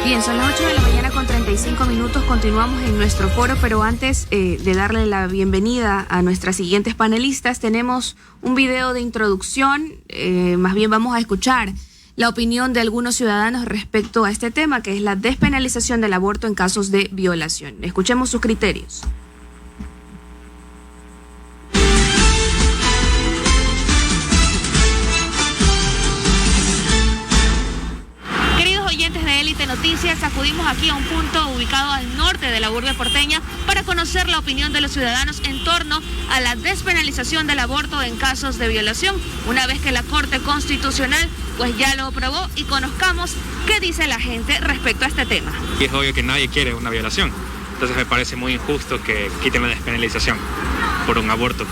Bien, son las 8 de la mañana con 35 minutos, continuamos en nuestro foro, pero antes de darle la bienvenida a nuestras siguientes panelistas, tenemos un video de introducción, más bien vamos a escuchar la opinión de algunos ciudadanos respecto a este tema, que es la despenalización del aborto en casos de violación. Escuchemos sus criterios. Noticias, acudimos aquí a un punto ubicado al norte de la urbe porteña para conocer la opinión de los ciudadanos en torno a la despenalización del aborto en casos de violación, una vez que la Corte Constitucional pues ya lo aprobó, y conozcamos qué dice la gente respecto a este tema. Y es obvio que nadie quiere una violación, entonces me parece muy injusto que quiten la despenalización por un aborto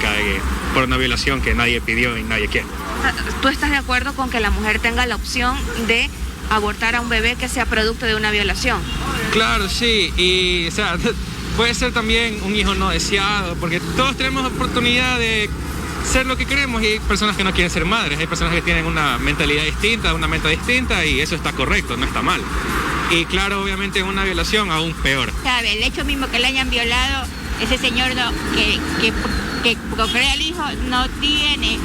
por una violación que nadie pidió y nadie quiere. ¿Tú estás de acuerdo con que la mujer tenga la opción de abortar a un bebé que sea producto de una violación? Claro, sí, y o sea, puede ser también un hijo no deseado, porque todos tenemos oportunidad de ser lo que queremos, y hay personas que no quieren ser madres, hay personas que tienen una mentalidad distinta, una mente distinta, y eso está correcto, no está mal. Y claro, obviamente una violación aún peor. ¿Sabe? El hecho mismo que le hayan violado, ese señor que procrea al hijo no tiene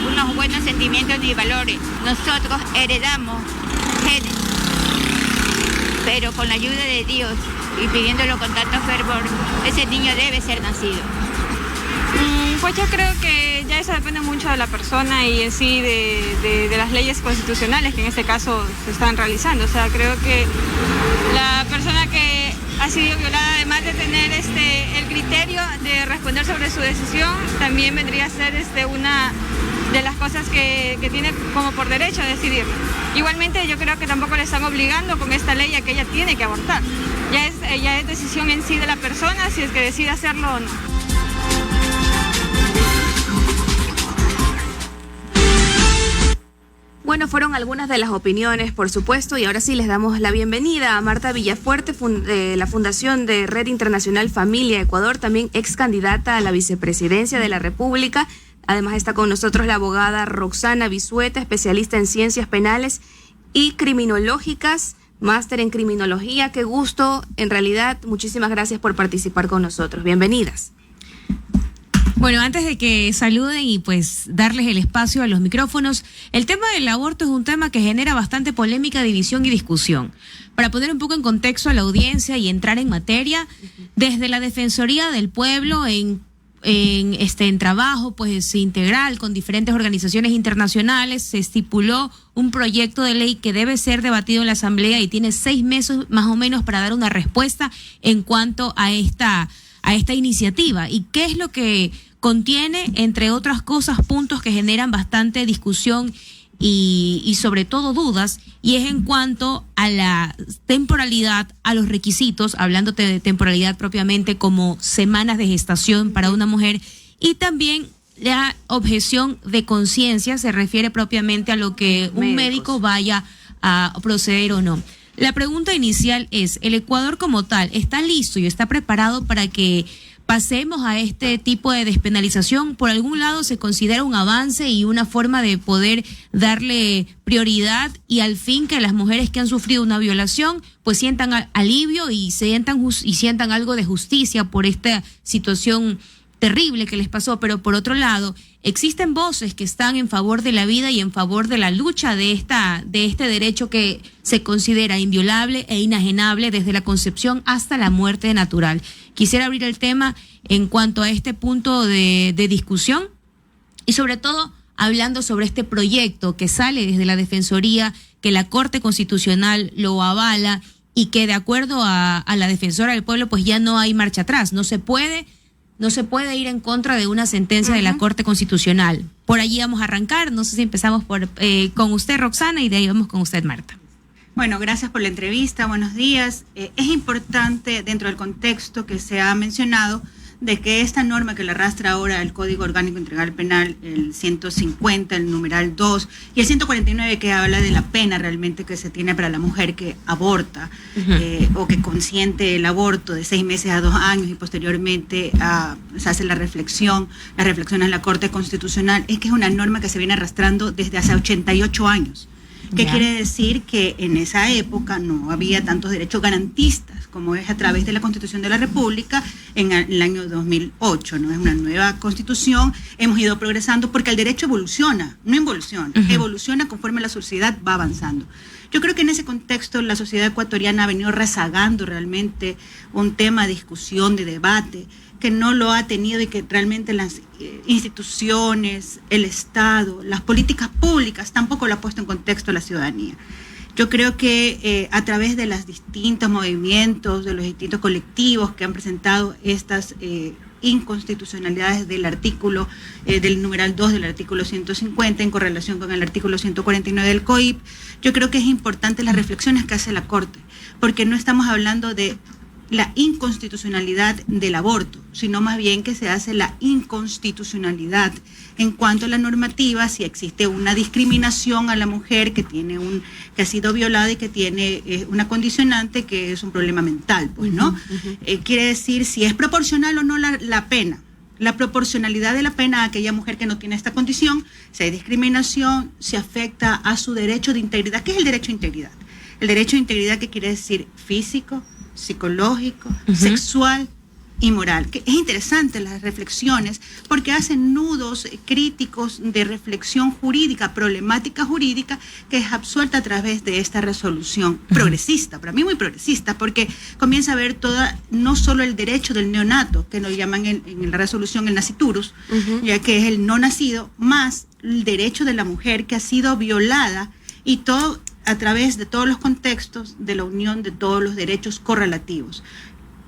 unos buenos sentimientos ni valores. Nosotros heredamos genes, pero con la ayuda de Dios y pidiéndolo con tanto fervor, ese niño debe ser nacido. Pues yo creo que ya eso depende mucho de la persona y en sí de las leyes constitucionales que en este caso se están realizando. O sea, creo que la persona que ha sido violada, además de tener el criterio de responder sobre su decisión, también vendría a ser una de las cosas que tiene como por derecho a decidir. Igualmente yo creo que tampoco le están obligando con esta ley a que ella tiene que abortar. Ya es decisión en sí de la persona si es que decide hacerlo o no. Bueno, fueron algunas de las opiniones, por supuesto, y ahora sí les damos la bienvenida a Marta Villafuerte, de la Fundación de Red Internacional Familia Ecuador, también ex candidata a la vicepresidencia de la República. Además está con nosotros la abogada Roxana Bisueta, especialista en ciencias penales y criminológicas, máster en criminología. Qué gusto, en realidad, muchísimas gracias por participar con nosotros. Bienvenidas. Bueno, antes de que saluden y pues darles el espacio a los micrófonos, el tema del aborto es un tema que genera bastante polémica, división y discusión. Para poner un poco en contexto a la audiencia y entrar en materia, desde la Defensoría del Pueblo en trabajo pues integral con diferentes organizaciones internacionales, se estipuló un proyecto de ley que debe ser debatido en la Asamblea y tiene 6 meses más o menos para dar una respuesta en cuanto a esta iniciativa. ¿Y qué es lo que contiene? Entre otras cosas, puntos que generan bastante discusión y sobre todo dudas, y es en cuanto a la temporalidad, a los requisitos, hablándote de temporalidad propiamente como semanas de gestación para una mujer, y también la objeción de conciencia se refiere propiamente a lo que un médico vaya a proceder o no. La pregunta inicial es, ¿el Ecuador como tal está listo y está preparado para que pasemos a este tipo de despenalización? Por algún lado se considera un avance y una forma de poder darle prioridad y al fin que las mujeres que han sufrido una violación pues sientan alivio y sientan algo de justicia por esta situación terrible que les pasó. Pero por otro lado, existen voces que están en favor de la vida y en favor de la lucha de este derecho que se considera inviolable e inajenable desde la concepción hasta la muerte natural. Quisiera abrir el tema en cuanto a este punto de discusión y sobre todo hablando sobre este proyecto que sale desde la Defensoría, que la Corte Constitucional lo avala y que de acuerdo a la Defensora del Pueblo pues ya no hay marcha atrás, no se puede ir en contra de una sentencia de la Corte Constitucional. Por allí vamos a arrancar. No sé si empezamos con usted, Roxana, y de ahí vamos con usted, Marta. Bueno, gracias por la entrevista. Buenos días. Es importante, dentro del contexto que se ha mencionado, de que esta norma que le arrastra ahora el Código Orgánico Integral Penal, el 150, el numeral 2, y el 149, que habla de la pena realmente que se tiene para la mujer que aborta o que consiente el aborto de 6 meses a 2 años y posteriormente se hace la reflexión en la Corte Constitucional, es que es una norma que se viene arrastrando desde hace 88 años. ¿Qué Ya. quiere decir? Que en esa época no había tantos derechos garantistas como es a través de la Constitución de la República en el año 2008, ¿no? Es una nueva Constitución, hemos ido progresando porque el derecho evoluciona, no involuciona, evoluciona conforme la sociedad va avanzando. Yo creo que en ese contexto la sociedad ecuatoriana ha venido rezagando realmente un tema de discusión, de debate, que no lo ha tenido y que realmente las instituciones, el Estado, las políticas públicas tampoco lo ha puesto en contexto a la ciudadanía. Yo creo que a través de los distintos movimientos, de los distintos colectivos que han presentado estas inconstitucionalidades del artículo, del numeral 2 del artículo 150 en correlación con el artículo 149 del COIP, yo creo que es importante las reflexiones que hace la Corte, porque no estamos hablando de la inconstitucionalidad del aborto, sino más bien que se hace la inconstitucionalidad en cuanto a la normativa, si existe una discriminación a la mujer que ha sido violada y que tiene una condicionante que es un problema mental, pues, ¿no? Quiere decir si es proporcional o no la pena. La proporcionalidad de la pena a aquella mujer que no tiene esta condición, si hay discriminación, se afecta a su derecho de integridad. ¿Qué es el derecho de integridad? El derecho de integridad, que quiere decir físico, psicológico, sexual y moral. Que es interesante las reflexiones porque hacen nudos críticos de reflexión jurídica, problemática jurídica, que es absuelta a través de esta resolución progresista, para mí muy progresista, porque comienza a ver no solo el derecho del neonato, que nos llaman en la resolución el naciturus, ya que es el no nacido, más el derecho de la mujer que ha sido violada, y todo a través de todos los contextos de la unión de todos los derechos correlativos.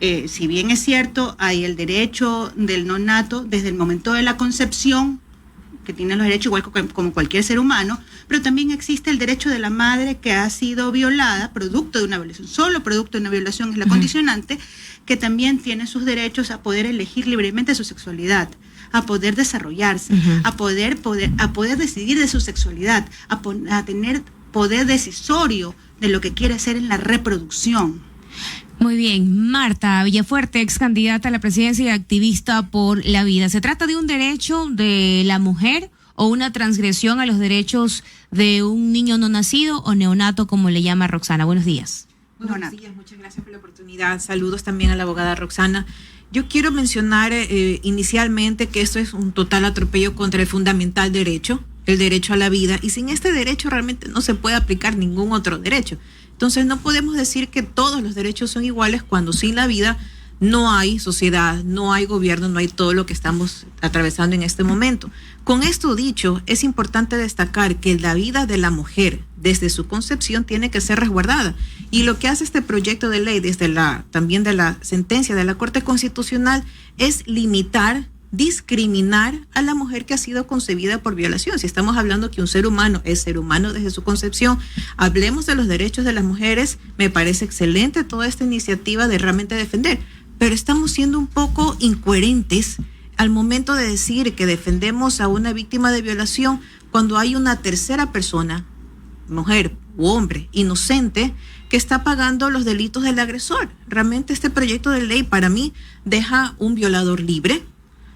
Si bien es cierto, hay el derecho del nonato desde el momento de la concepción, que tiene los derechos igual como cualquier ser humano, pero también existe el derecho de la madre que ha sido violada, producto de una violación, solo producto de una violación es la condicionante, que también tiene sus derechos a poder elegir libremente su sexualidad, a poder desarrollarse, a poder decidir de su sexualidad, a tener poder decisorio de lo que quiere hacer en la reproducción. Muy bien, Marta Villafuerte, ex candidata a la presidencia y activista por la vida. ¿Se trata de un derecho de la mujer o una transgresión a los derechos de un niño no nacido o neonato, como le llama Roxana? Buenos días. Buenos días, muchas gracias por la oportunidad. Saludos también a la abogada Roxana. Yo quiero mencionar inicialmente que esto es un total atropello contra el fundamental derecho, el derecho a la vida, y sin este derecho realmente no se puede aplicar ningún otro derecho. Entonces no podemos decir que todos los derechos son iguales cuando sin la vida no hay sociedad, no hay gobierno, no hay todo lo que estamos atravesando en este momento. Con esto dicho, es importante destacar que la vida de la mujer desde su concepción tiene que ser resguardada. Y lo que hace este proyecto de ley también de la sentencia de la Corte Constitucional es limitar, discriminar a la mujer que ha sido concebida por violación. Si estamos hablando que un ser humano es ser humano desde su concepción, hablemos de los derechos de las mujeres. Me parece excelente toda esta iniciativa de realmente defender, pero estamos siendo un poco incoherentes al momento de decir que defendemos a una víctima de violación cuando hay una tercera persona, mujer u hombre inocente, que está pagando los delitos del agresor. Realmente este proyecto de ley para mí deja un violador libre,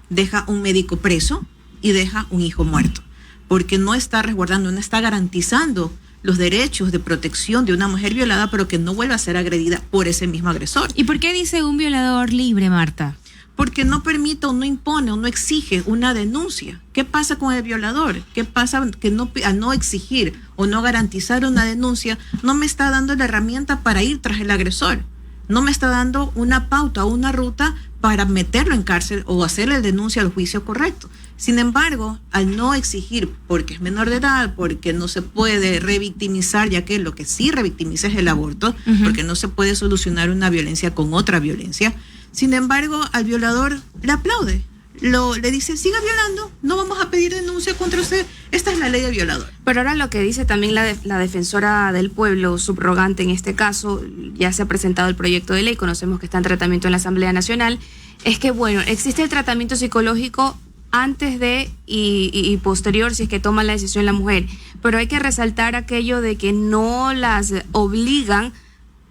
deja un médico preso y deja un hijo muerto, porque no está resguardando, no está garantizando los derechos de protección de una mujer violada, pero que no vuelva a ser agredida por ese mismo agresor. ¿Y por qué dice un violador libre, Marta? Porque no permite o no impone o no exige una denuncia. ¿Qué pasa con el violador? ¿Qué pasa que al no exigir o no garantizar una denuncia, no me está dando la herramienta para ir tras el agresor? No me está dando una pauta o una ruta para meterlo en cárcel o hacerle denuncia al juicio correcto. Sin embargo, al no exigir, porque es menor de edad, porque no se puede revictimizar, ya que lo que sí revictimiza es el aborto, porque no se puede solucionar una violencia con otra violencia. Sin embargo, al violador le aplaude. Le dice, siga violando, no vamos a pedir denuncia contra usted. Esta es la ley del violador. Pero ahora lo que dice también la defensora del pueblo, subrogante en este caso, ya se ha presentado el proyecto de ley, conocemos que está en tratamiento en la Asamblea Nacional, es que bueno, existe el tratamiento psicológico antes de y posterior si es que toma la decisión la mujer, pero hay que resaltar aquello de que no las obligan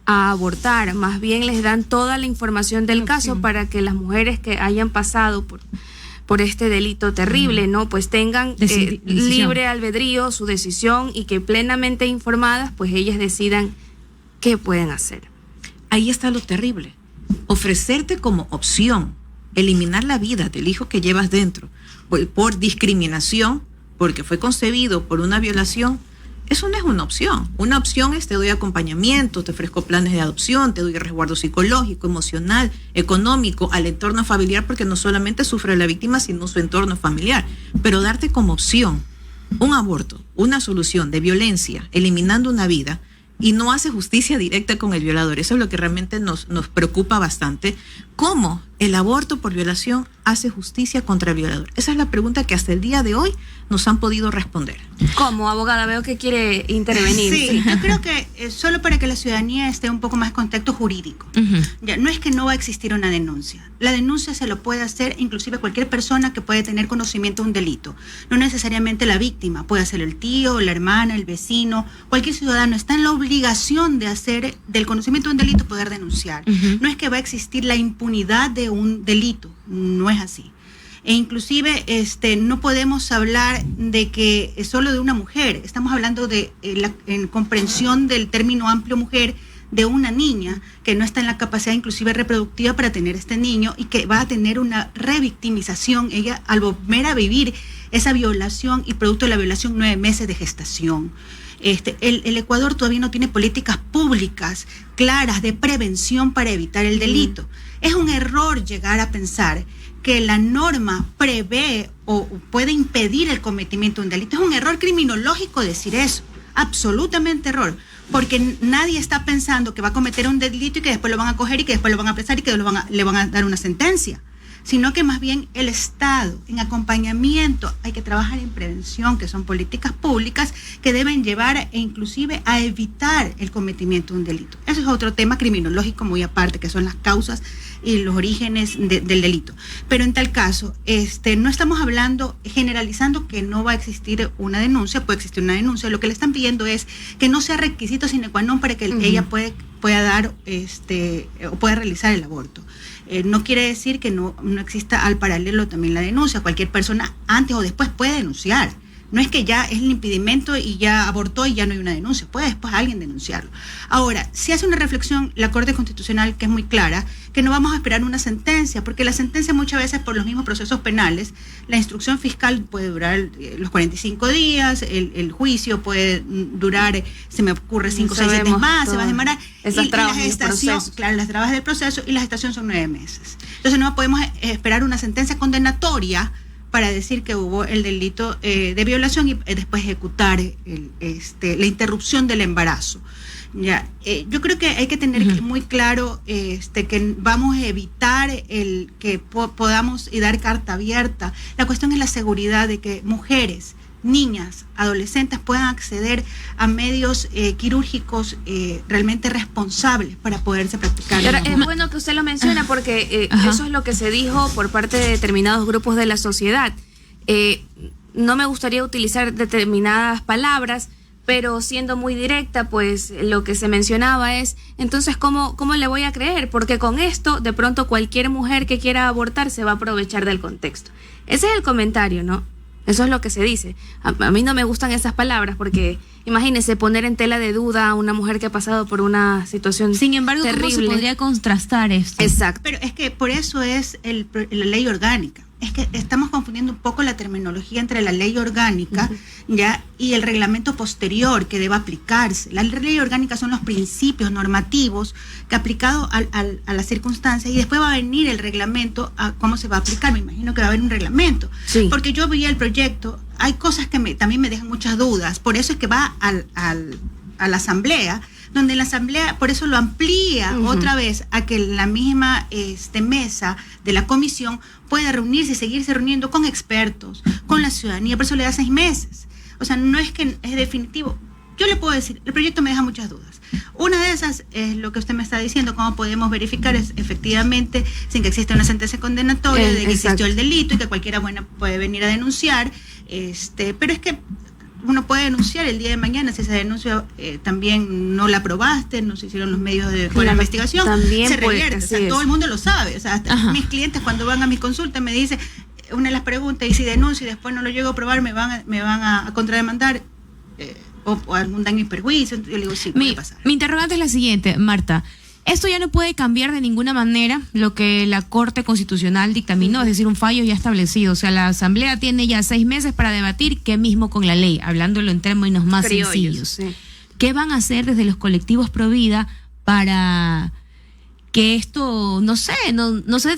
a abortar, más bien les dan toda la información del caso para que las mujeres que hayan pasado por este delito terrible, ¿no? Pues tengan libre albedrío, su decisión, y que plenamente informadas, pues ellas decidan qué pueden hacer. Ahí está lo terrible. Ofrecerte como opción eliminar la vida del hijo que llevas dentro por discriminación, porque fue concebido por una violación, eso no es una opción. Una opción es: te doy acompañamiento, te ofrezco planes de adopción, te doy resguardo psicológico, emocional, económico al entorno familiar, porque no solamente sufre la víctima, sino su entorno familiar. Pero darte como opción un aborto, una solución de violencia, eliminando una vida, y no hace justicia directa con el violador. Eso es lo que realmente nos preocupa bastante. ¿Cómo el aborto por violación hace justicia contra el violador? Esa es la pregunta que hasta el día de hoy nos han podido responder. ¿Cómo, abogada? Veo que quiere intervenir. Sí, yo creo que solo para que la ciudadanía esté un poco más en contexto jurídico. Ya, no es que no va a existir una denuncia. La denuncia se lo puede hacer inclusive cualquier persona que puede tener conocimiento de un delito. No necesariamente la víctima, puede hacerlo el tío, la hermana, el vecino, cualquier ciudadano está en la obligación de hacer del conocimiento de un delito poder denunciar. No es que va a existir la impunidad de un delito, no es así. E inclusive no podemos hablar de que es solo de una mujer, estamos hablando de en comprensión del término amplio mujer, de una niña que no está en la capacidad inclusive reproductiva para tener este niño y que va a tener una revictimización, ella al volver a vivir esa violación y producto de la violación 9 meses de gestación. El Ecuador todavía no tiene políticas públicas claras de prevención para evitar el delito. Es un error llegar a pensar que la norma prevé o puede impedir el cometimiento de un delito. Es un error criminológico decir eso, absolutamente error, porque nadie está pensando que va a cometer un delito y que después lo van a coger y que después lo van a apresar y que le van a dar una sentencia, sino que más bien el Estado, en acompañamiento, hay que trabajar en prevención, que son políticas públicas que deben llevar e inclusive a evitar el cometimiento de un delito. Eso es otro tema criminológico muy aparte, que son las causas y los orígenes del delito. Pero en tal caso, no estamos hablando, generalizando que no va a existir una denuncia, puede existir una denuncia. Lo que le están pidiendo es que no sea requisito sine qua non para que ella pueda dar o pueda realizar el aborto. No quiere decir que no exista al paralelo también la denuncia. Cualquier persona antes o después puede denunciar. No es que ya es el impedimento y ya abortó y ya no hay una denuncia. Puede después alguien denunciarlo. Ahora, si hace una reflexión la Corte Constitucional que es muy clara, que no vamos a esperar una sentencia, porque la sentencia muchas veces por los mismos procesos penales, la instrucción fiscal puede durar los 45 días, el juicio puede durar, se me ocurre 5 o 6 meses más, se va a demorar. Esas trabas del proceso. Claro, las trabas del proceso y la gestación son 9 meses. Entonces no podemos esperar una sentencia condenatoria para decir que hubo el delito de violación y después ejecutar la interrupción del embarazo. Ya, yo creo que hay que tener muy claro que vamos a evitar el que podamos dar carta abierta. La cuestión es la seguridad de que mujeres, niñas, adolescentes puedan acceder a medios quirúrgicos realmente responsables para poderse practicar. Ahora, es bueno que usted lo menciona porque eso es lo que se dijo por parte de determinados grupos de la sociedad. No me gustaría utilizar determinadas palabras, pero siendo muy directa, pues lo que se mencionaba es, entonces, ¿cómo le voy a creer? Porque con esto, de pronto, cualquier mujer que quiera abortar se va a aprovechar del contexto. Ese es el comentario, ¿no? Eso es lo que se dice. A mí no me gustan esas palabras porque, imagínese, poner en tela de duda a una mujer que ha pasado por una situación Sin embargo, terrible. ¿cómo se podría contrastar esto? Exacto. Pero es que por eso es la ley orgánica. Es que estamos confundiendo un poco la terminología entre la ley orgánica ya y el reglamento posterior que debe aplicarse. La ley orgánica son los principios normativos que aplicado a las circunstancias y después va a venir el reglamento a cómo se va a aplicar. Me imagino que va a haber un reglamento. Sí. Porque yo vi el proyecto, hay cosas que también me dejan muchas dudas. Por eso es que va a la asamblea, donde la asamblea por eso lo amplía otra vez a que la misma mesa de la comisión pueda reunirse y seguirse reuniendo con expertos, con la ciudadanía, por eso le da 6 meses. O sea, no es que es definitivo. Yo le puedo decir, el proyecto me deja muchas dudas. Una de esas es lo que usted me está diciendo, cómo podemos verificar es, efectivamente, sin que exista una sentencia condenatoria de que existió el delito y que cualquiera puede venir a denunciar. Pero es que uno puede denunciar el día de mañana si esa denuncia también no la aprobaste, no se hicieron los medios de la investigación, también se revierte. O sea, todo el mundo lo sabe. O sea, hasta mis clientes cuando van a mis consultas me dicen, una de las preguntas, y si denuncio y después no lo llego a probar, me van a contrademandar o algún daño y perjuicio. Yo le digo, sí, puede pasar. Mi interrogante es la siguiente, Marta. Esto ya no puede cambiar de ninguna manera lo que la Corte Constitucional dictaminó, es decir, un fallo ya establecido. O sea, la Asamblea tiene ya 6 meses para debatir qué mismo con la ley, hablándolo en términos más sencillos. Sí. ¿Qué van a hacer desde los colectivos pro vida para que esto, no sé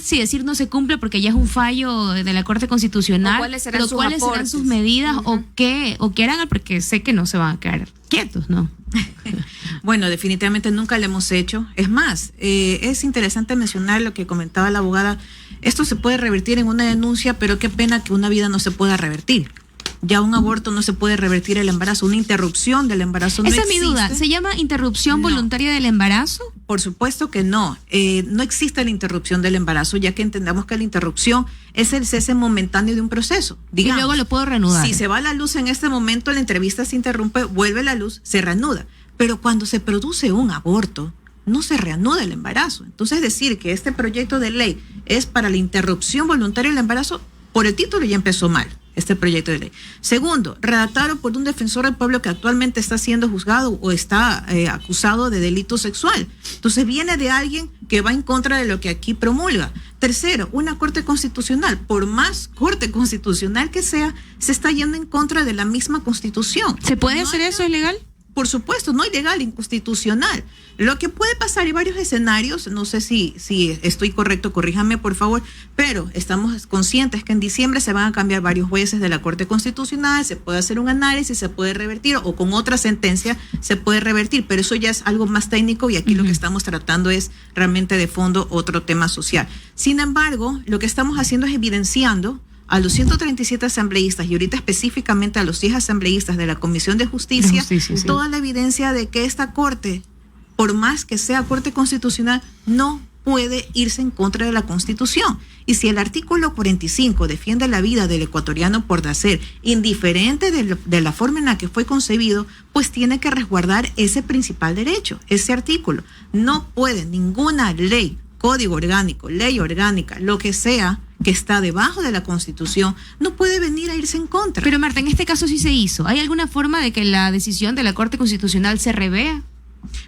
si decir no se cumple porque ya es un fallo de la Corte Constitucional? ¿Cuáles serán sus medidas o qué harán? Porque sé que no se van a quedar quietos, ¿no? Bueno, definitivamente nunca lo hemos hecho. Es más, es interesante mencionar lo que comentaba la abogada. Esto se puede revertir en una denuncia, pero qué pena que una vida no se pueda revertir. Ya un aborto no se puede revertir el embarazo, una interrupción del embarazo no existe. Esa es mi duda. ¿Se llama interrupción voluntaria del embarazo? Por supuesto que no. No existe la interrupción del embarazo, ya que entendamos que la interrupción es el cese momentáneo de un proceso. Digamos, y luego lo puedo reanudar. Si se va la luz en este momento, la entrevista se interrumpe, vuelve la luz, se reanuda. Pero cuando se produce un aborto, no se reanuda el embarazo. Entonces, decir que este proyecto de ley es para la interrupción voluntaria del embarazo, por el título ya empezó mal este proyecto de ley. Segundo, redactado por un defensor del pueblo que actualmente está siendo juzgado o está acusado de delito sexual. Entonces viene de alguien que va en contra de lo que aquí promulga. Tercero, una Corte Constitucional, por más Corte Constitucional que sea, se está yendo en contra de la misma Constitución. ¿Se puede hacer eso? ¿Es legal? Por supuesto, no ilegal, inconstitucional. Lo que puede pasar, hay varios escenarios, no sé si estoy correcto, corríjame por favor, pero estamos conscientes que en diciembre se van a cambiar varios jueces de la Corte Constitucional, se puede hacer un análisis, se puede revertir o con otra sentencia se puede revertir, pero eso ya es algo más técnico y aquí lo que estamos tratando es realmente de fondo otro tema social. Sin embargo, lo que estamos haciendo es evidenciando a los 137 asambleístas y ahorita específicamente a los 10 asambleístas de la Comisión de Justicia, toda la evidencia de que esta Corte, por más que sea Corte Constitucional, no puede irse en contra de la Constitución. Y si el artículo 45 defiende la vida del ecuatoriano por nacer, indiferente de la forma en la que fue concebido, pues tiene que resguardar ese principal derecho, ese artículo. No puede ninguna ley, código orgánico, ley orgánica, lo que sea, que está debajo de la Constitución, no puede venir a irse en contra. Pero Marta, en este caso sí se hizo. ¿Hay alguna forma de que la decisión de la Corte Constitucional se revea?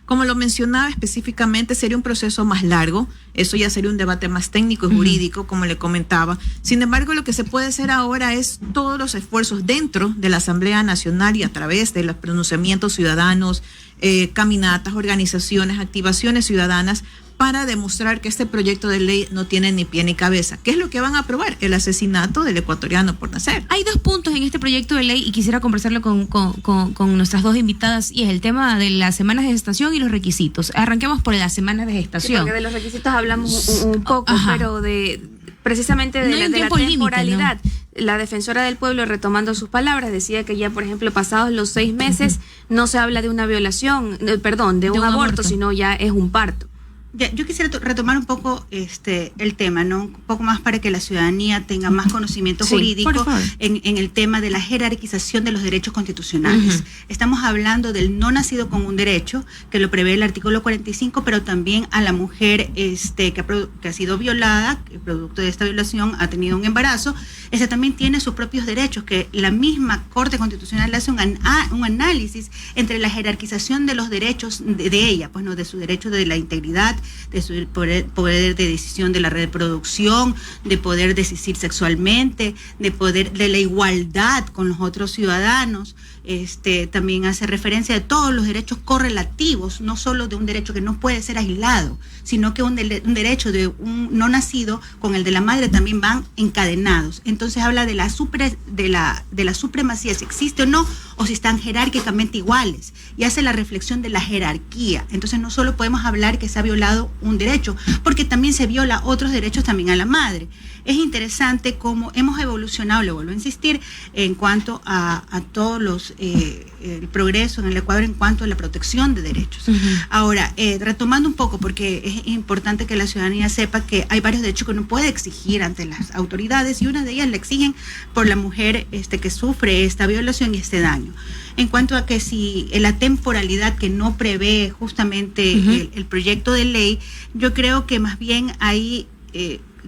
Como lo mencionaba específicamente, sería un proceso más largo, eso ya sería un debate más técnico y jurídico, como le comentaba. Sin embargo, lo que se puede hacer ahora es todos los esfuerzos dentro de la Asamblea Nacional y a través de los pronunciamientos ciudadanos, caminatas, organizaciones, activaciones ciudadanas, para demostrar que este proyecto de ley no tiene ni pie ni cabeza. ¿Qué es lo que van a aprobar? El asesinato del ecuatoriano por nacer. Hay 2 puntos en este proyecto de ley y quisiera conversarlo con nuestras 2 invitadas, y es el tema de las semanas de gestación y los requisitos. Arranquemos por las semanas de gestación. Sí, porque de los requisitos hablamos un poco, pero precisamente de la temporalidad. Límite, ¿no? La defensora del pueblo, retomando sus palabras, decía que ya, por ejemplo, pasados los 6 meses, no se habla de una violación, de un aborto, sino ya es un parto. Yo quisiera retomar un poco el tema, ¿no? Un poco más para que la ciudadanía tenga más conocimiento jurídico en el tema de la jerarquización de los derechos constitucionales. Estamos hablando del no nacido con un derecho, que lo prevé el artículo 45, pero también a la mujer que ha sido violada, que producto de esta violación ha tenido un embarazo, también tiene sus propios derechos, que la misma Corte Constitucional hace un análisis entre la jerarquización de los derechos de ella, pues no, de su derecho de la integridad, de su poder de decisión de la reproducción, de poder decidir sexualmente, de la igualdad con los otros ciudadanos. También hace referencia de todos los derechos correlativos, no solo de un derecho que no puede ser aislado, sino que un derecho de un no nacido con el de la madre también van encadenados. Entonces habla de la supremacía, si existe o no, o si están jerárquicamente iguales, y hace la reflexión de la jerarquía. Entonces no solo podemos hablar que se ha violado un derecho, porque también se viola otros derechos también a la madre. Es interesante cómo hemos evolucionado, le vuelvo a insistir, en cuanto a todos el progreso en el Ecuador en cuanto a la protección de derechos. Ahora, retomando un poco, porque es importante que la ciudadanía sepa que hay varios derechos que uno puede exigir ante las autoridades, y una de ellas la exigen por la mujer que sufre esta violación y este daño. En cuanto a que si la temporalidad que no prevé justamente el proyecto de ley, yo creo que más bien ahí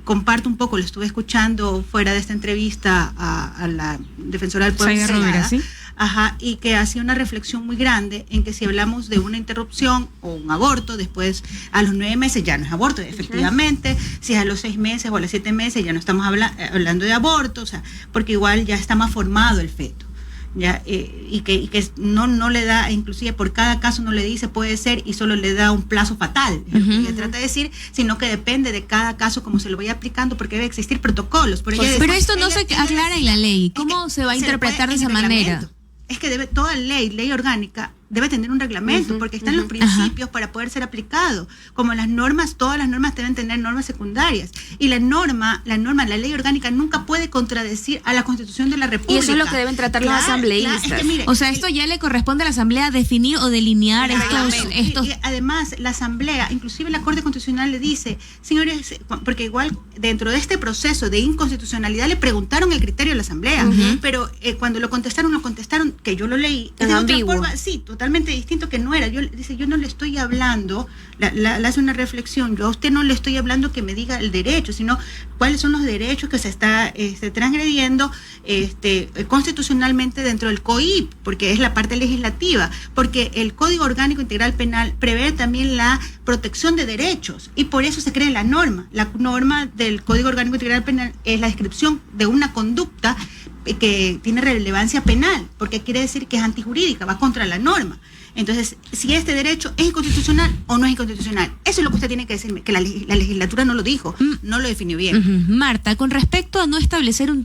comparto un poco, lo estuve escuchando fuera de esta entrevista a la defensora del pueblo, ¿sí? Ajá, y que hacía una reflexión muy grande en que si hablamos de una interrupción o un aborto, después a los 9 meses ya no es aborto, efectivamente, si es a los 6 meses o a los 7 meses ya no estamos hablando de aborto, o sea, porque igual ya está más formado el feto. Ya, y que no le da, inclusive por cada caso no le dice puede ser y solo le da un plazo fatal, es lo que ella trata de decir, sino que depende de cada caso como se lo vaya aplicando, porque debe existir protocolos. Pero esto no se aclara en la ley, ¿cómo se va a interpretar de esa manera? Es que toda ley orgánica debe tener un reglamento, porque están los principios para poder ser aplicado. Como las normas, todas las normas deben tener normas secundarias. Y la ley orgánica nunca puede contradecir a la Constitución de la República. Y eso es lo que deben tratar los asambleístas. Es que, mire, o sea, esto ya le corresponde a la Asamblea definir o delinear estos... Y además, la Asamblea, inclusive la Corte Constitucional le dice, señores, porque igual dentro de este proceso de inconstitucionalidad le preguntaron el criterio de la Asamblea, pero cuando lo contestaron, que yo lo leí, de otra forma, sí, totalmente distinto, que no era. Yo no le estoy hablando, le hace una reflexión, yo a usted no le estoy hablando que me diga el derecho, sino cuáles son los derechos que se está transgrediendo constitucionalmente dentro del COIP, porque es la parte legislativa, porque el Código Orgánico Integral Penal prevé también la protección de derechos, y por eso se crea la norma. La norma del Código Orgánico Integral Penal es la descripción de una conducta que tiene relevancia penal, porque quiere decir que es antijurídica, va contra la norma. Entonces, si este derecho es inconstitucional o no es inconstitucional, eso es lo que usted tiene que decirme, que la legislatura no lo dijo, no lo definió bien. Marta, con respecto a no establecer un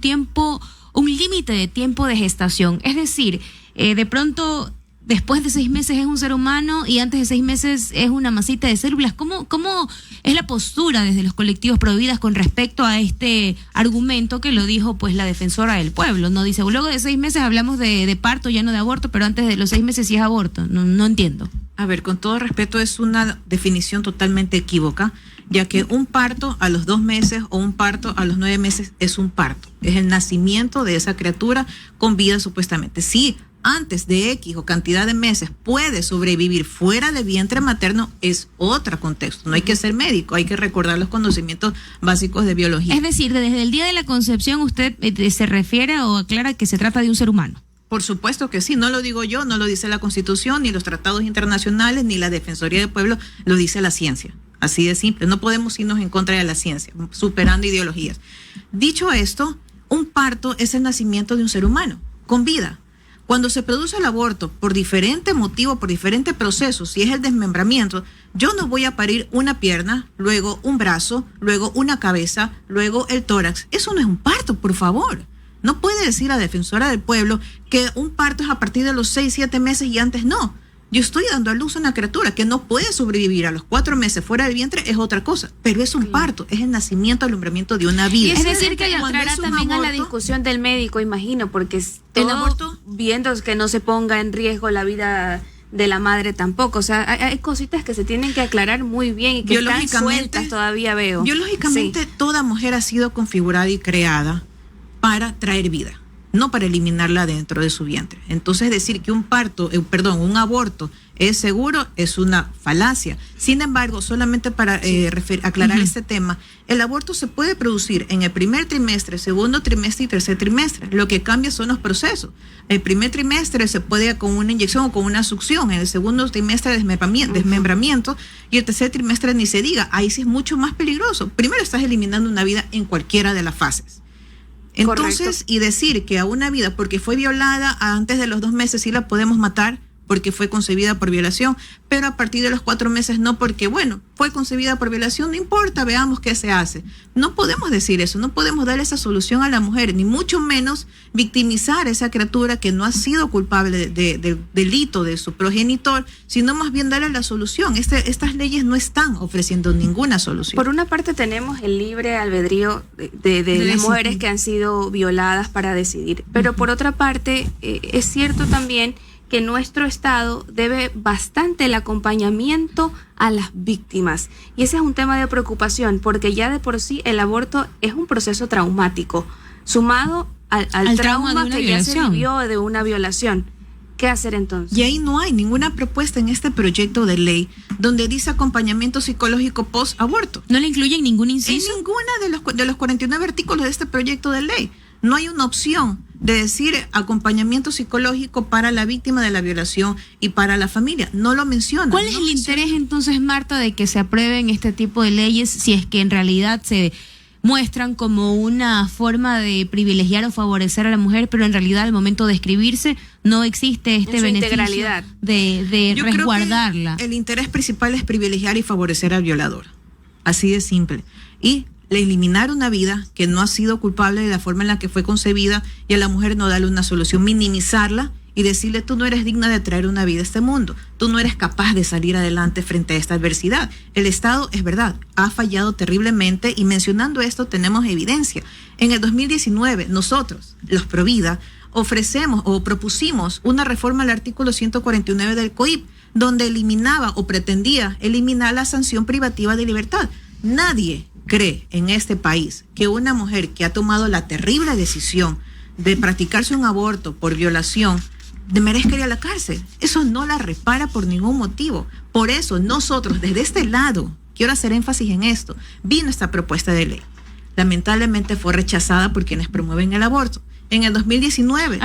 límite de tiempo de gestación, es decir, de pronto después de 6 meses es un ser humano y antes de 6 meses es una masita de células. ¿Cómo es la postura desde los colectivos Providas con respecto a este argumento que lo dijo pues la defensora del pueblo? No dice, luego de 6 meses hablamos de parto, ya no de aborto, pero antes de los 6 meses sí es aborto. No entiendo. A ver, con todo respeto, es una definición totalmente equívoca, ya que un parto a los 2 meses o un parto a los 9 meses es un parto. Es el nacimiento de esa criatura con vida supuestamente. Sí, antes de X o cantidad de meses puede sobrevivir fuera del vientre materno, es otro contexto. No hay que ser médico, hay que recordar los conocimientos básicos de biología. Es decir, desde el día de la concepción usted se refiere o aclara que se trata de un ser humano. Por supuesto que sí, no lo digo yo, no lo dice la Constitución, ni los tratados internacionales, ni la Defensoría del Pueblo, lo dice la ciencia. Así de simple, no podemos irnos en contra de la ciencia, superando ideologías. Dicho esto, un parto es el nacimiento de un ser humano, con vida. Cuando se produce el aborto por diferente motivo, por diferente proceso, si es el desmembramiento, yo no voy a parir una pierna, luego un brazo, luego una cabeza, luego el tórax. Eso no es un parto, por favor. No puede decir la defensora del pueblo que un parto es a partir de los 6, 7 meses y antes no. Yo estoy dando a luz a una criatura que no puede sobrevivir a los 4 meses fuera del vientre, es otra cosa, pero es un parto, es el nacimiento, alumbramiento de una vida. Y es decir, que entrará también a la discusión del médico, imagino, porque el aborto, viendo que no se ponga en riesgo la vida de la madre tampoco. O sea, hay cositas que se tienen que aclarar muy bien y que están sueltas todavía, veo. Biológicamente, toda mujer ha sido configurada y creada para traer vida, no para eliminarla dentro de su vientre. Entonces decir que un aborto es seguro es una falacia. Sin embargo, solamente para aclarar este tema, el aborto se puede producir en el primer trimestre, segundo trimestre y tercer trimestre. Lo que cambia son los procesos. El primer trimestre se puede con una inyección o con una succión, en el segundo trimestre desmembramiento y el tercer trimestre ni se diga. Ahí sí es mucho más peligroso. Primero estás eliminando una vida en cualquiera de las fases. Entonces, correcto. Y decir que a una vida, porque fue violada antes de los 2 meses, sí la podemos matar porque fue concebida por violación, pero a partir de los 4 meses no, porque fue concebida por violación, no importa, veamos qué se hace. No podemos decir eso, no podemos dar esa solución a la mujer, ni mucho menos victimizar a esa criatura que no ha sido culpable de delito de su progenitor, sino más bien darle la solución. Estas leyes no están ofreciendo ninguna solución. Por una parte tenemos el libre albedrío de las mujeres que han sido violadas para decidir, pero por otra parte es cierto también que nuestro Estado debe bastante el acompañamiento a las víctimas. Y ese es un tema de preocupación, porque ya de por sí el aborto es un proceso traumático, sumado al trauma que ya se vivió de una violación, ¿Qué hacer entonces? Y ahí no hay ninguna propuesta en este proyecto de ley donde dice acompañamiento psicológico post-aborto. ¿No le incluyen ningún inciso? En ninguna de los 49 artículos de este proyecto de ley. No hay una opción de decir acompañamiento psicológico para la víctima de la violación y para la familia. No lo menciona. ¿Cuál es el interés entonces, Marta, de que se aprueben este tipo de leyes si es que en realidad se muestran como una forma de privilegiar o favorecer a la mujer, pero en realidad al momento de escribirse no existe este beneficio integralidad de Yo creo que resguardarla? el interés principal es privilegiar y favorecer al violador. Así de simple. Y eliminar una vida que no ha sido culpable de la forma en la que fue concebida y a la mujer no darle una solución, minimizarla y decirle: tú no eres digna de traer una vida a este mundo, tú no eres capaz de salir adelante frente a esta adversidad. El Estado, es verdad, ha fallado terriblemente, y mencionando esto tenemos evidencia. En el 2019 nosotros, los Provida, ofrecemos o propusimos una reforma al artículo 149 del COIP, donde eliminaba o pretendía eliminar la sanción privativa de libertad. Nadie cree en este país que una mujer que ha tomado la terrible decisión de practicarse un aborto por violación merezca ir a la cárcel. Eso no la repara por ningún motivo. Por eso nosotros desde este lado, quiero hacer énfasis en esto, vino esta propuesta de ley. Lamentablemente fue rechazada por quienes promueven el aborto. En el 2019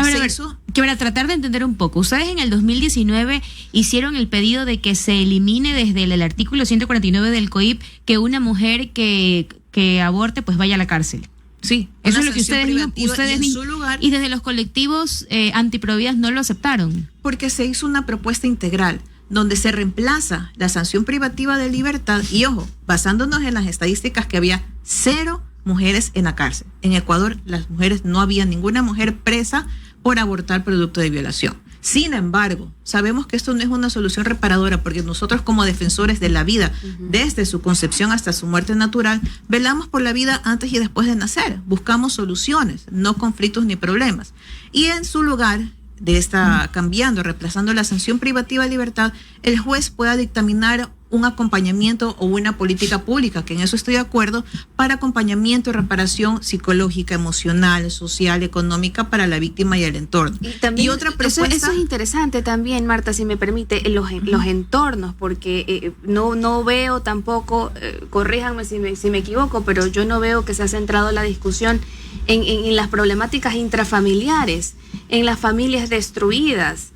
que para tratar de entender un poco, ustedes en el 2019 hicieron el pedido de que se elimine desde el artículo 149 del COIP que una mujer que aborte pues vaya a la cárcel. Sí, eso es lo que ustedes en su lugar, y desde los colectivos antiprovidas no lo aceptaron. Porque se hizo una propuesta integral donde se reemplaza la sanción privativa de libertad y, ojo, basándonos en las estadísticas que había 0 mujeres en la cárcel. En Ecuador, las mujeres, no había ninguna mujer presa por abortar producto de violación. Sin embargo, sabemos que esto no es una solución reparadora, porque nosotros como defensores de la vida, desde su concepción hasta su muerte natural, velamos por la vida antes y después de nacer. Buscamos soluciones, no conflictos ni problemas. Y en su lugar de esta cambiando, reemplazando la sanción privativa de libertad, el juez pueda dictaminar un acompañamiento o una política pública, que en eso estoy de acuerdo, para acompañamiento y reparación psicológica, emocional, social, económica para la víctima y el entorno. Y también y otra propuesta, eso es interesante también, Marta, si me permite, los entornos, porque no veo tampoco, corríjanme si me equivoco, pero yo no veo que se ha centrado la discusión en las problemáticas intrafamiliares, en las familias destruidas.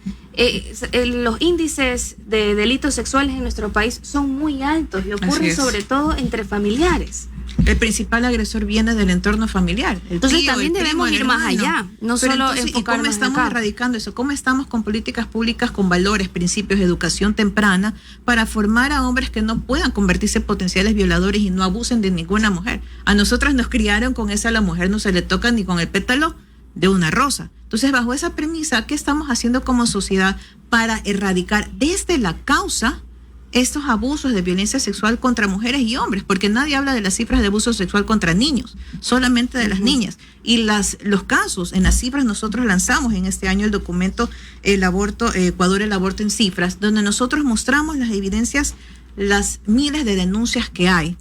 Los índices de delitos sexuales en nuestro país son muy altos y ocurren sobre todo entre familiares. El principal agresor viene del entorno familiar. Entonces también debemos ir más allá, no solo enfocarnos. ¿Y cómo estamos erradicando eso? ¿Cómo estamos con políticas públicas con valores, principios, educación temprana para formar a hombres que no puedan convertirse en potenciales violadores y no abusen de ninguna mujer? A nosotras nos criaron con esa: a la mujer no se le toca ni con el pétalo de una rosa. Entonces, bajo esa premisa, ¿qué estamos haciendo como sociedad para erradicar desde la causa estos abusos de violencia sexual contra mujeres y hombres? Porque nadie habla de las cifras de abuso sexual contra niños, solamente de las niñas. Y los casos, en las cifras, nosotros lanzamos en este año el documento Ecuador, el aborto en cifras, donde nosotros mostramos las evidencias, las miles de denuncias que hay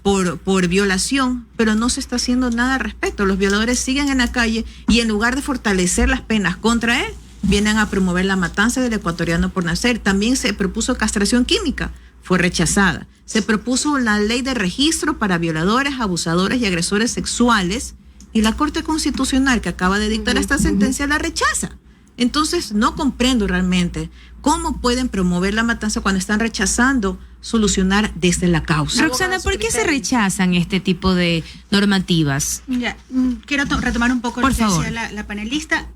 por violación, pero no se está haciendo nada al respecto. Los violadores siguen en la calle y en lugar de fortalecer las penas contra él, vienen a promover la matanza del ecuatoriano por nacer. También se propuso castración química, fue rechazada. Se propuso la ley de registro para violadores, abusadores y agresores sexuales, y la Corte Constitucional, que acaba de dictar esta sentencia, la rechaza. Entonces, no comprendo realmente cómo pueden promover la matanza cuando están rechazando solucionar desde la causa. Roxana, ¿por qué se rechazan este tipo de normativas? Mira, quiero retomar un poco lo que decía la panelista.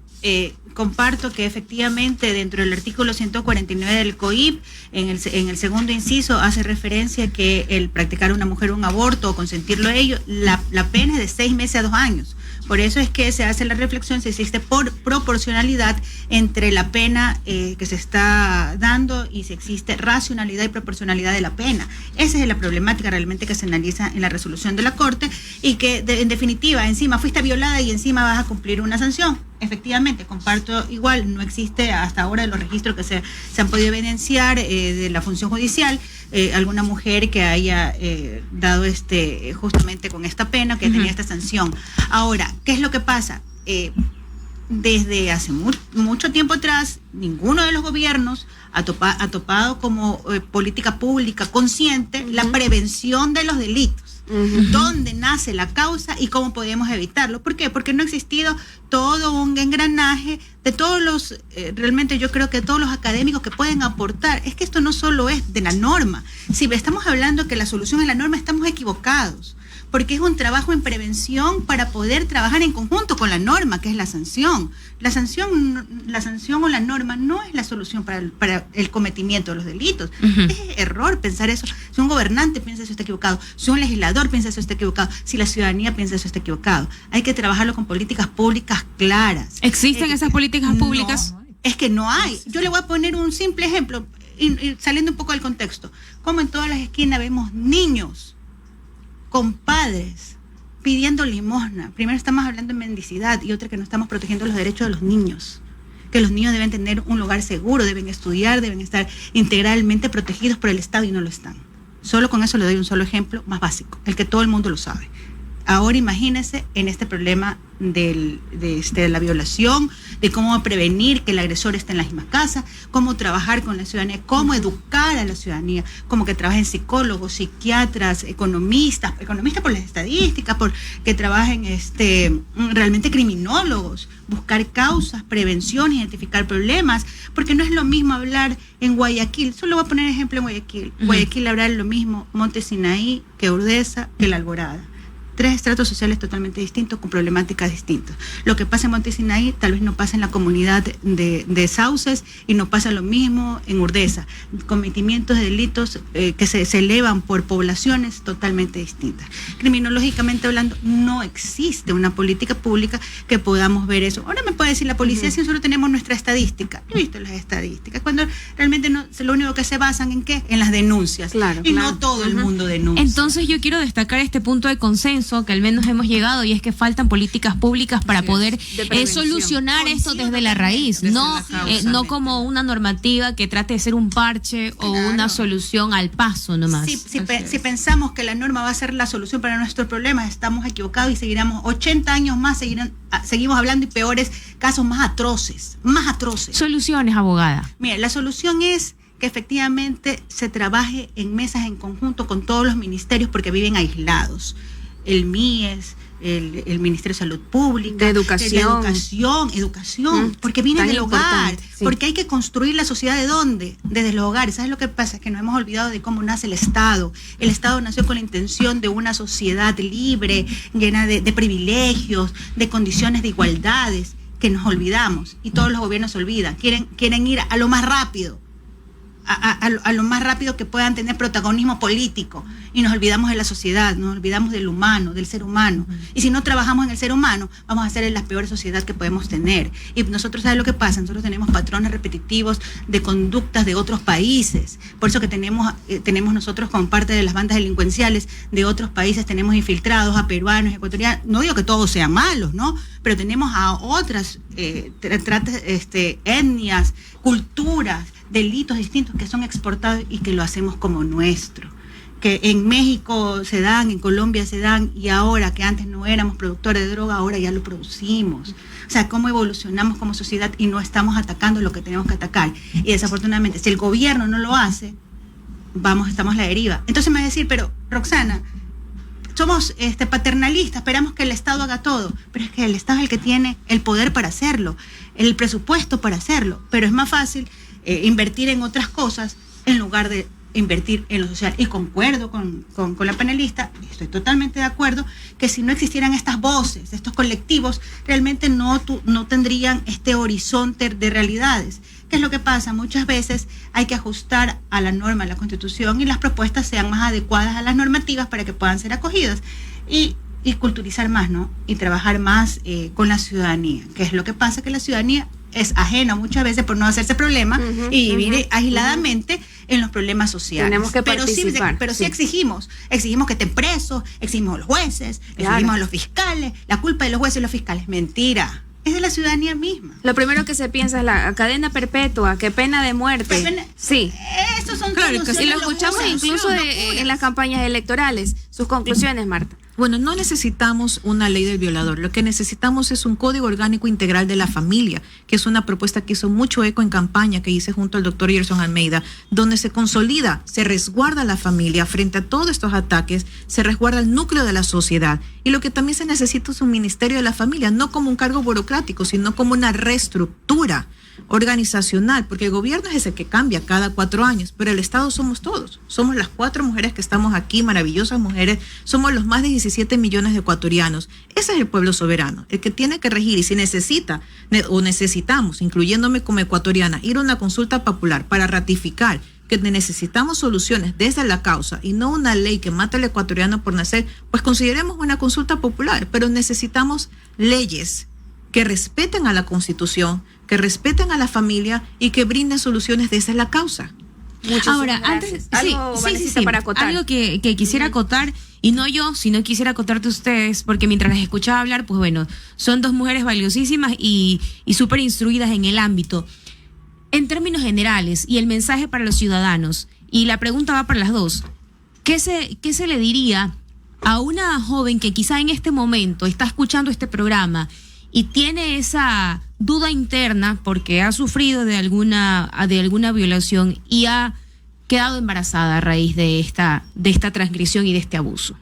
Comparto que efectivamente dentro del artículo 149 del COIP, en el segundo inciso, hace referencia que el practicar una mujer un aborto o consentirlo ello, la pena es de 6 meses a 2 años. Por eso es que se hace la reflexión si existe proporcionalidad entre la pena que se está dando y si existe racionalidad y proporcionalidad de la pena. Esa es la problemática realmente que se analiza en la resolución de la Corte, y que en definitiva, encima fuiste violada y encima vas a cumplir una sanción. Efectivamente, comparto igual, no existe hasta ahora los registros que se han podido evidenciar de la función judicial, alguna mujer que haya dado justamente con esta pena, que tenía esta sanción. Ahora, ¿qué es lo que pasa? desde hace mucho tiempo atrás, ninguno de los gobiernos ha topado como política pública consciente la prevención de los delitos. Dónde nace la causa y cómo podemos evitarlo. ¿Por qué? Porque no ha existido todo un engranaje de todos los, realmente yo creo que todos los académicos que pueden aportar. Es que esto no solo es de la norma. Si estamos hablando que la solución es la norma, estamos equivocados. Porque es un trabajo en prevención para poder trabajar en conjunto con la norma, que es la sanción. La sanción o la norma no es la solución para el cometimiento de los delitos. Es error pensar eso. Si un gobernante piensa eso, está equivocado. Si un legislador piensa eso, está equivocado. Si la ciudadanía piensa eso, está equivocado. Hay que trabajarlo con políticas públicas claras. ¿Existen esas políticas públicas? No, es que no hay. Yo le voy a poner un simple ejemplo, y saliendo un poco del contexto. Como en todas las esquinas vemos niños con padres pidiendo limosna. Primero estamos hablando de mendicidad y otra que no estamos protegiendo los derechos de los niños. Que los niños deben tener un lugar seguro, deben estudiar, deben estar integralmente protegidos por el Estado y no lo están. Solo con eso le doy un solo ejemplo más básico, el que todo el mundo lo sabe. Ahora imagínense en este problema de la violación, de cómo prevenir que el agresor esté en la misma casa, cómo trabajar con la ciudadanía, cómo educar a la ciudadanía, como que trabajen psicólogos, psiquiatras, economistas por las estadísticas, que trabajen realmente criminólogos, buscar causas, prevención, identificar problemas, porque no es lo mismo hablar en Guayaquil, solo voy a poner ejemplo en Guayaquil, Guayaquil hablar lo mismo Monte Sinaí que Urdesa que La Alborada. 3 estratos sociales totalmente distintos, con problemáticas distintas. Lo que pasa en Monte Sinaí tal vez no pasa en la comunidad de Sauces y no pasa lo mismo en Urdesa. Cometimientos de delitos que se elevan por poblaciones totalmente distintas. Criminológicamente hablando, no existe una política pública que podamos ver eso. Ahora me puede decir la policía si nosotros tenemos nuestra estadística. Yo he visto las estadísticas, cuando realmente lo único que se basan en ¿qué? En las denuncias. Claro. No todo el mundo denuncia. Entonces yo quiero destacar este punto de consenso que al menos hemos llegado, y es que faltan políticas públicas para poder solucionar esto desde la raíz, no como una normativa que trate de ser un parche o una solución al paso nomás. Si pensamos que la norma va a ser la solución para nuestros problemas, estamos equivocados y seguiremos 80 años más, seguimos hablando y peores casos más atroces. Soluciones, abogada. Mira, la solución es que efectivamente se trabaje en mesas en conjunto con todos los ministerios porque viven aislados. El MIES, el Ministerio de Salud Pública, de Educación, porque viene del hogar, porque hay que construir la sociedad ¿de dónde? Desde los hogares. ¿Sabes lo que pasa? Es que nos hemos olvidado de cómo nace el Estado. El Estado nació con la intención de una sociedad libre, llena de privilegios, de condiciones de igualdades, que nos olvidamos, y todos los gobiernos se olvidan, quieren ir a lo más rápido. A lo más rápido que puedan tener protagonismo político, y nos olvidamos de la sociedad, nos olvidamos del humano, del ser humano. Y si no trabajamos en el ser humano, vamos a ser en la peor sociedad que podemos tener. Y nosotros, ¿sabes lo que pasa? Nosotros tenemos patrones repetitivos de conductas de otros países. Por eso que tenemos nosotros, como parte de las bandas delincuenciales de otros países, tenemos infiltrados a peruanos, ecuatorianos. No digo que todos sean malos, ¿no? Pero tenemos a otras etnias, culturas, delitos distintos que son exportados y que lo hacemos como nuestro. Que en México se dan, en Colombia se dan, y ahora que antes no éramos productores de droga, ahora ya lo producimos. O sea, cómo evolucionamos como sociedad y no estamos atacando lo que tenemos que atacar. Y desafortunadamente, si el gobierno no lo hace, estamos a la deriva. Entonces me va a decir, pero Roxana, somos paternalistas, esperamos que el Estado haga todo, pero es que el Estado es el que tiene el poder para hacerlo, el presupuesto para hacerlo, pero es más fácil invertir en otras cosas en lugar de invertir en lo social. Y concuerdo con la panelista, estoy totalmente de acuerdo, que si no existieran estas voces, estos colectivos, realmente no tendrían este horizonte de realidades. ¿Qué es lo que pasa? Muchas veces hay que ajustar a la norma, a la Constitución, y las propuestas sean más adecuadas a las normativas para que puedan ser acogidas. Y culturizar más, ¿no? Y trabajar más con la ciudadanía. ¿Qué es lo que pasa? Que la ciudadanía es ajena muchas veces por no hacerse problema y vivir aisladamente en los problemas sociales. Tenemos que participar. Pero sí exigimos que estén presos, exigimos a los jueces, exigimos a los fiscales. La culpa de los jueces y los fiscales, mentira. Es de la ciudadanía misma. Lo primero que se piensa es la cadena perpetua, que pena de muerte. Sí. Estos son y lo escuchamos incluso en las campañas electorales. Sus conclusiones, Marta. Bueno, no necesitamos una ley del violador. Lo que necesitamos es un código orgánico integral de la familia, que es una propuesta que hizo mucho eco en campaña que hice junto al doctor Gerson Almeida, donde se consolida, se resguarda la familia frente a todos estos ataques, se resguarda el núcleo de la sociedad. Y lo que también se necesita es un ministerio de la familia, no como un cargo burocrático, sino como una reestructura organizacional, porque el gobierno es ese que cambia cada 4 años, pero el Estado somos todos, somos las 4 mujeres que estamos aquí, maravillosas mujeres, somos los más de 17 millones de ecuatorianos. Ese es el pueblo soberano, el que tiene que regir, y si necesita o necesitamos, incluyéndome como ecuatoriana, ir a una consulta popular para ratificar que necesitamos soluciones desde la causa y no una ley que mata al ecuatoriano por nacer, pues consideremos una consulta popular, pero necesitamos leyes que respeten a la Constitución, que respeten a la familia y que brinden soluciones desde la causa. Ahora, antes, para acotar. Algo que quisiera acotar, y no yo, sino quisiera acotarte ustedes, porque mientras las escuchaba hablar, pues bueno, son 2 mujeres valiosísimas y súper instruidas en el ámbito. En términos generales, y el mensaje para los ciudadanos, y la pregunta va para las 2, ¿qué se le diría a una joven que quizá en este momento está escuchando este programa y tiene esa duda interna porque ha sufrido de alguna violación y ha quedado embarazada a raíz de esta transgresión y de este abuso?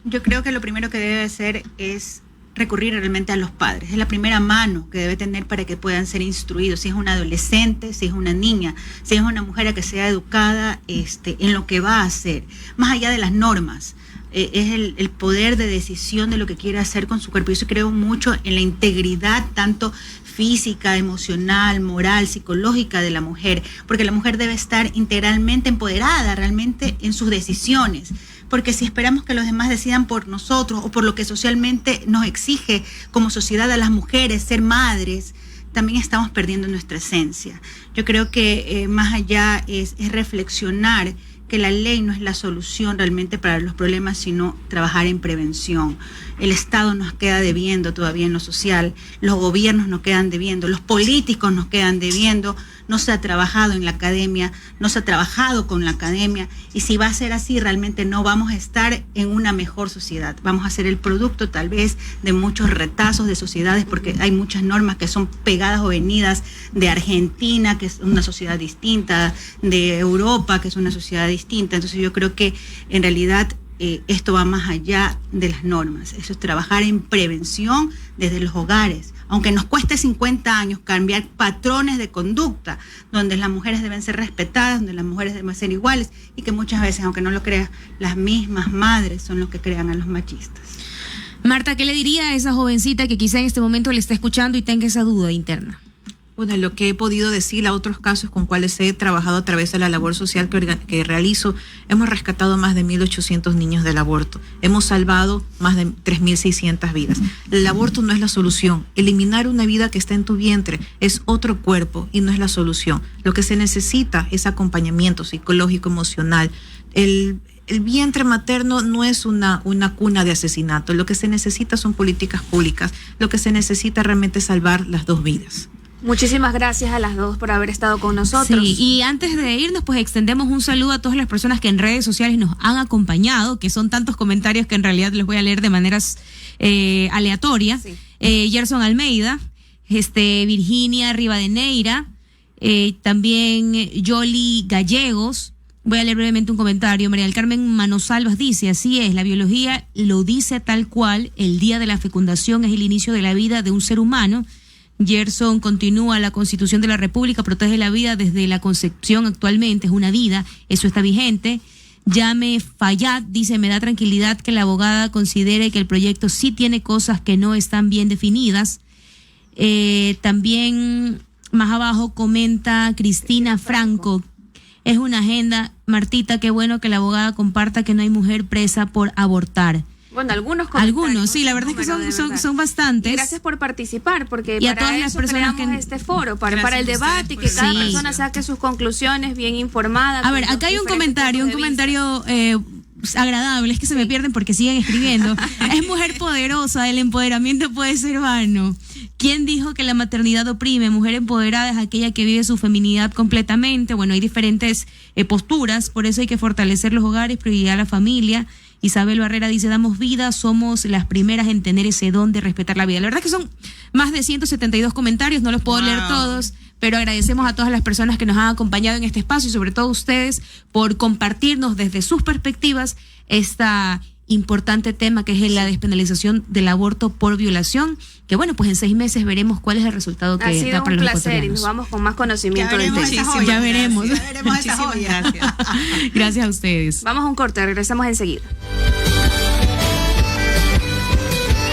Yo creo que lo primero que debe hacer es recurrir realmente a los padres. Es la primera mano que debe tener para que puedan ser instruidos. Si es una adolescente, si es una niña, si es una mujer a que sea educada en lo que va a hacer, más allá de las normas. Es el poder de decisión de lo que quiere hacer con su cuerpo. Yo creo mucho en la integridad, tanto física, emocional, moral, psicológica de la mujer, porque la mujer debe estar integralmente empoderada realmente en sus decisiones, porque si esperamos que los demás decidan por nosotros o por lo que socialmente nos exige como sociedad a las mujeres ser madres, también estamos perdiendo nuestra esencia. Yo creo que más allá es reflexionar que la ley no es la solución realmente para los problemas, sino trabajar en prevención. El Estado nos queda debiendo todavía en lo social, los gobiernos nos quedan debiendo, los políticos nos quedan debiendo, no se ha trabajado en la academia, no se ha trabajado con la academia, y si va a ser así, realmente no vamos a estar en una mejor sociedad. Vamos a ser el producto tal vez de muchos retazos de sociedades, porque hay muchas normas que son pegadas o venidas de Argentina, que es una sociedad distinta, de Europa, que es una sociedad distinta. Entonces yo creo que en realidad esto va más allá de las normas. Eso es trabajar en prevención desde los hogares. Aunque nos cueste 50 años cambiar patrones de conducta, donde las mujeres deben ser respetadas, donde las mujeres deben ser iguales, y que muchas veces, aunque no lo creas, las mismas madres son los que crean a los machistas. Marta, ¿qué le diría a esa jovencita que quizá en este momento le está escuchando y tenga esa duda interna? Bueno, lo que he podido decir a otros casos con cuales he trabajado a través de la labor social que realizo, hemos rescatado más de 1.800 niños del aborto. Hemos salvado más de 3.600 vidas. El aborto no es la solución. Eliminar una vida que está en tu vientre es otro cuerpo y no es la solución. Lo que se necesita es acompañamiento psicológico, emocional. El vientre materno no es una cuna de asesinato. Lo que se necesita son políticas públicas. Lo que se necesita realmente es salvar las 2 vidas. Muchísimas gracias a las 2 por haber estado con nosotros. Sí, y antes de irnos, pues extendemos un saludo a todas las personas que en redes sociales nos han acompañado, que son tantos comentarios que en realidad les voy a leer de maneras aleatorias. Sí. Gerson Almeida, Virginia Rivadeneira, también Yoli Gallegos. Voy a leer brevemente un comentario. María del Carmen Manosalvas dice: así es, la biología lo dice tal cual, el día de la fecundación es el inicio de la vida de un ser humano. Gerson continúa: la Constitución de la República protege la vida desde la concepción, actualmente es una vida, eso está vigente. Llame Fayad dice: me da tranquilidad que la abogada considere que el proyecto sí tiene cosas que no están bien definidas. También más abajo comenta Cristina Franco: es una agenda. Martita, qué bueno que la abogada comparta que no hay mujer presa por abortar. Bueno, algunos, sí, la verdad es que son bastantes. Y gracias por participar, porque y para a todas las personas creamos este foro, para el debate, y que cada persona saque sus conclusiones bien informada. A ver, acá hay un comentario agradable, es que se me pierden porque siguen escribiendo. Es mujer poderosa, el empoderamiento puede ser vano. ¿Quién dijo que la maternidad oprime? Mujer empoderada es aquella que vive su feminidad completamente. Bueno, hay diferentes posturas, por eso hay que fortalecer los hogares, prioridad a la familia. Isabel Barrera dice, damos vida, somos las primeras en tener ese don de respetar la vida. La verdad es que son más de 172 comentarios, no los puedo leer todos, pero agradecemos a todas las personas que nos han acompañado en este espacio y sobre todo a ustedes por compartirnos desde sus perspectivas esta importante tema que es la despenalización del aborto por violación, que bueno, pues en 6 meses veremos cuál es el resultado que ha sido da para un los placer y ecuatorianos. nos vamos con más conocimiento del tema. Ya veremos. Ya veremos esa joya. Gracias a ustedes. Vamos a un corte, regresamos enseguida.